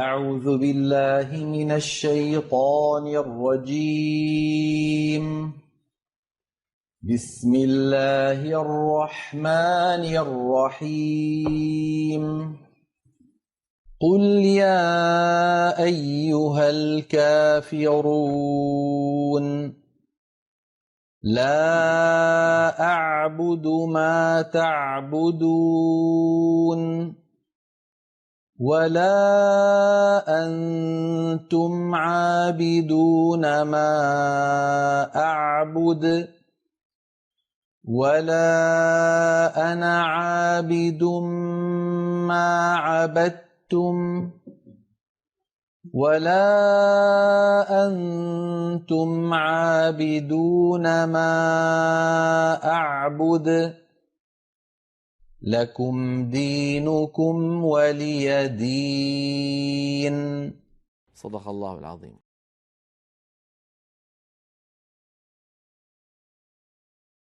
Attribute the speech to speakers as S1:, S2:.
S1: أعوذ بالله من الشيطان الرجيم. بسم الله الرحمن الرحيم. قل يا أيها الكافرون لا أعبد ما تعبدون ولا أنتم عابدون ما أعبد ولا أنا عابد ما عبدتم ولا أنتم عابدون ما أعبد لكم دينكم ولي دين.
S2: صدق الله العظيم.